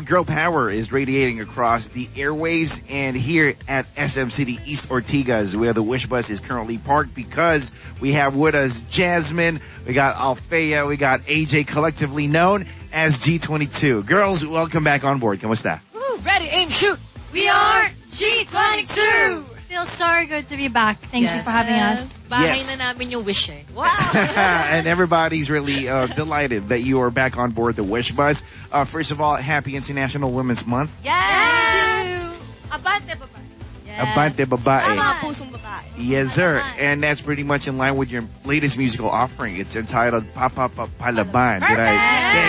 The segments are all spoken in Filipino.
girl power is radiating across the airwaves, and here at SM City East Ortigas, where the Wish Bus is currently parked, because we have with us Jasmine, we got Althea, we got AJ, collectively known as G22. Girls, welcome back on board. Kamusta? Woo, ready, aim, shoot. We are G22. Feels so good to be back. Thank you for having us. Bahay na namin yung Wish eh. Wow. And everybody's really delighted that you are back on board the Wish Bus. First of all, happy International Women's Month. Yes. Abante babae. Yes. Abante babae. Mga pusong babae. Yes, sir. And that's pretty much in line with your latest musical offering. It's entitled Papa Palaban. There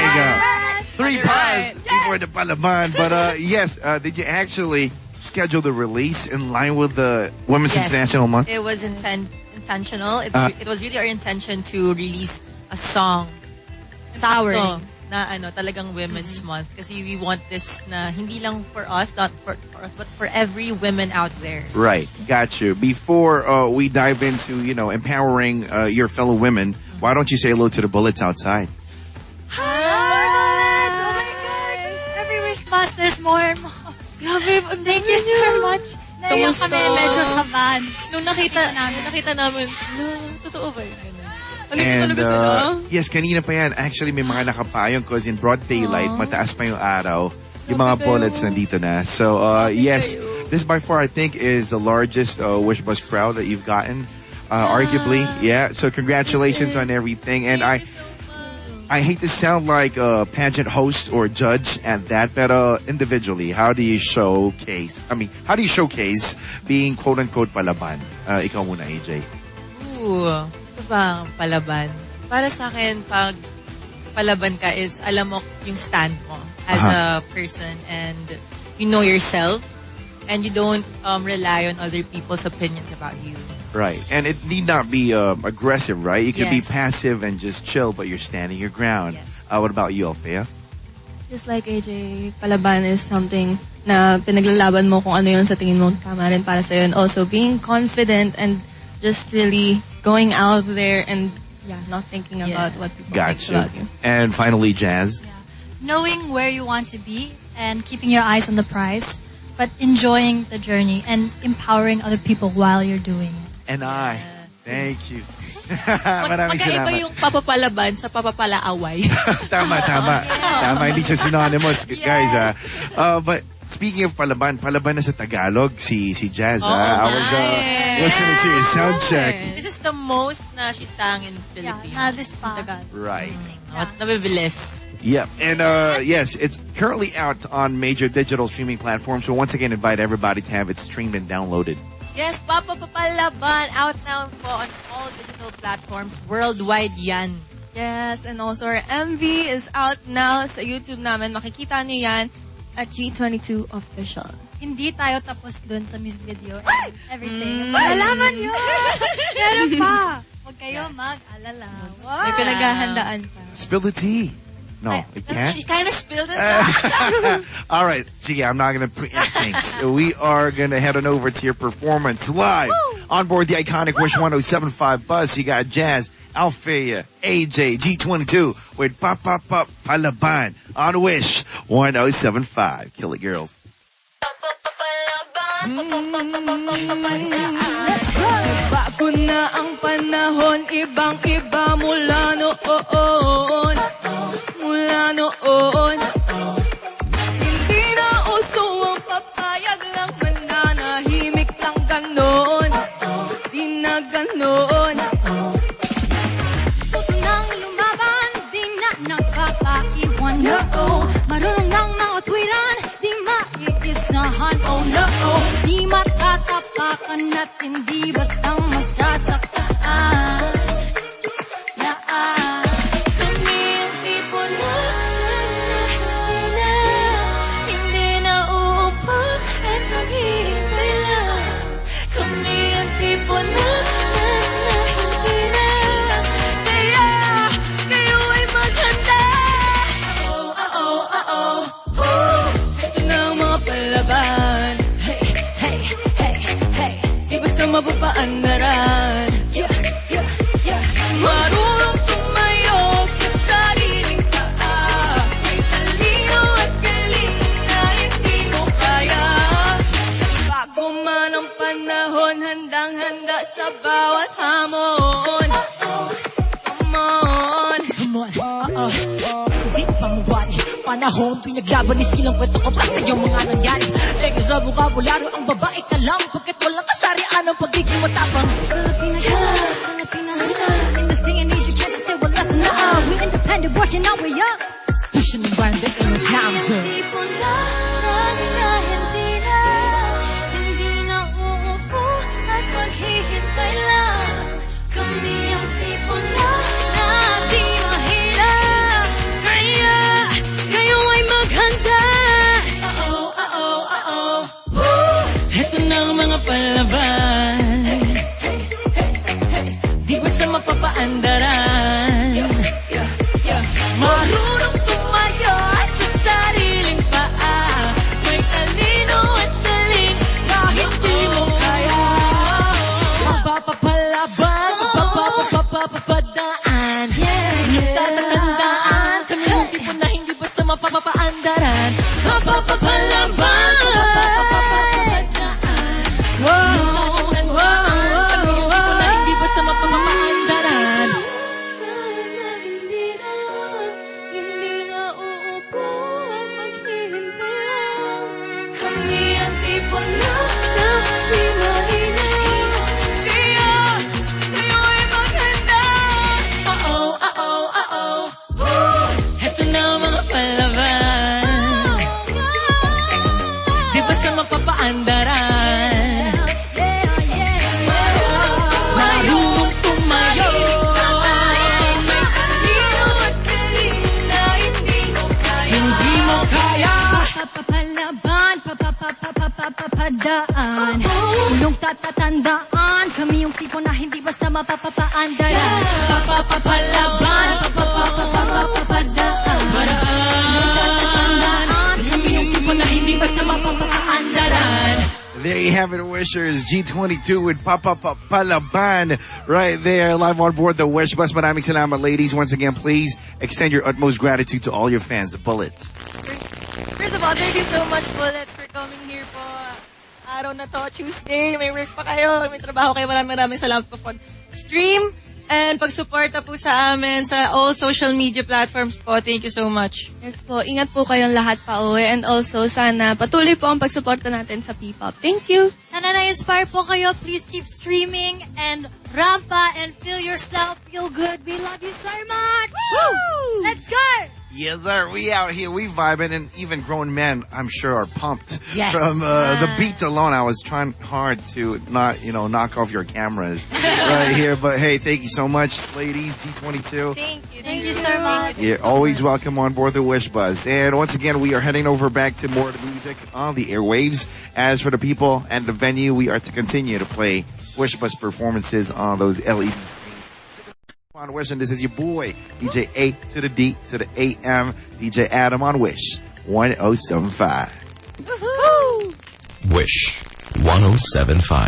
you go. 3 pause before the Palaban. But yes, did you actually schedule the release in line with the Women's International Month? It was intentional. It was really our intention to release a song. Empowering. Na talagang Women's Month. Kasi we want this na hindi lang for us, not for us, but for every woman out there. Right. Got you. Before we dive into, empowering your fellow women, why don't you say hello to the bullets outside? Hi! Oh my gosh! Every response, there's more and more. Thank you so much. Naiyak kami medyo kabahan. Nung nakita namin, totoo ba yun? And, yes, kanina pa yan. Actually, may mga nakapayong because in broad daylight, mataas pa yung araw. Yung mga bullets nandito na. So, yes, this by far, I think, is the largest Wish Bus crowd that you've gotten. Arguably, yeah. So, congratulations on everything. And I hate to sound like a pageant host or judge at that, but individually, how do you showcase being quote-unquote palaban? Ikaw muna, AJ. Ooh, ito bang palaban? Para sa akin, pag palaban ka is, alam mo yung stand mo as a person, and you know yourself, and you don't rely on other people's opinions about you. Right. And it need not be aggressive, right? You can be passive and just chill, but you're standing your ground. Yes. What about you, Althea? Just like AJ, palaban is something na pinaglalaban mo kung ano yun sa tingin mo tama rin para sa'yo. And also being confident and just really going out there and not thinking about what people think about you. And finally, Jazz. Yeah. Knowing where you want to be and keeping your eyes on the prize, but enjoying the journey and empowering other people while you're doing it. And thank you. Maraming salamat. Magkaiba yung papapalaban sa papapalaaway. Tama. Hindi siya synonymous, guys. But speaking of palaban na sa Tagalog, si Jazz. I was listening to your sound check. This is the most na she sang in Philippines. Yeah, this far. Right. Nabibilis. Yep. And yes, it's currently out on major digital streaming platforms. So once again, invite everybody to have it streamed and downloaded. Yes, Papa Palaban, out now po on all digital platforms worldwide yan. Yes, and also our MV is out now sa YouTube namin. Makikita niyo yan at G22 Official. Hindi tayo tapos dun sa music video and everything. Malalaman nyo! Meron pa! Huwag kayo mag-alala. May pinaghahandaan pa. Spill the tea. No, it can't. She kind of spilled it. All right. See, I'm not going to preempt things. We are going to head on over to your performance live on board the iconic Wish 1075 bus. You got Jazz, Althea, AJ, G22 with Papa Palaban on Wish 1075. Kill it, girls. Bago na ang panahon, ibang-iba mula noon. Hindi na uso ang papayag lang, mananahimik lang ganon. Di na ganon. Puso nang lumaban, di na nagpapaiwan, no. Marunong ng mga tuwiran, di maiisahan, oh no. Di matatapakan at hindi bastang masasaktan. Kami ang tipo na hindi na uupak at naghihintay lang. Kami ang tipo na hindi na kaya kayo ay maghanda. Ito na ang mga palaban. Di basta mapapaandaran. Marunong tumayo sa sariling paa. May talino at galing sa bawat hamon. Come on. Hindi panguwari, panahon, pinaglaban ni silang kwento ko pa sa iyong mga nangyari. Lagi sa bukabularyo, ang babae ka lang, pagkat walang kasarian ang pagiging matapang. Filipina, in this day and age, you can't just say we're less than that. We independent, working our way up. Pushing the brand that ain't no time zone. Tipo na, hindi na uupo at maghihintay lang. Kami ang tipo na di mahirap. Kaya, kayo ay maghanda. Heto na ang mga palaban, di basta mapapaandaran. Marunong tumayo sa sariling paa, may talino at galing na hindi mo kaya. Mapapapalaban, mapapapadaan. Yung tatatandaan, kami yung tipo na hindi basta mapapaandaran. Mapapapalaban, Hindi na uupo at maghihintay lang. Kami ang tipo na di mahirap. Kaya, kayo ay maghanda. Heto na ang mga palaban, di basta mapapaandaran. Marunong tumayo, May talino at galing na hindi mo kaya. hindi mo kaya. Papapalaban, papapadaan. Ulong tatatandaan, kami yung tipo na hindi basta mapapapaandaran. Papapalaban, papapadaan. Ulong tatatandaan, kami yung tipo na hindi basta mapapapaandaran. There you have it, Wishers. G22 with Papa Palaban right there, live on board the Wish Bus. Maraming salamat, ladies. Once again, please extend your utmost gratitude to all your fans. The Bullets. First of all, thank you so much, Bullets, for coming here po. Araw na to, Tuesday. May work pa kayo, may trabaho kayo. Maraming salamat po for stream and pagsuporta po sa amin sa all social media platforms po. Thank you so much. Yes po, ingat po kayong lahat pa uwi and also sana patuloy po ang pagsuporta natin sa P-pop. Thank you. Sana na-inspire po kayo. Please keep streaming and rampa and feel yourself feel good. We love you so much. Woo! Let's go! Yes, sir. We out here. We vibing, and even grown men, I'm sure, are pumped. Yes. From the beats alone, I was trying hard to not, knock off your cameras right here. But hey, thank you so much, ladies. G22. Thank you. Thank you so much. You're always welcome on board the Wish Bus. And once again, we are heading over back to more of the music on the airwaves. As for the people and the venue, we are to continue to play Wish Bus performances on those LED screens. On Wish, and this is your boy, DJ A to the D to the AM, DJ Adam on Wish 1075. Wish 1075.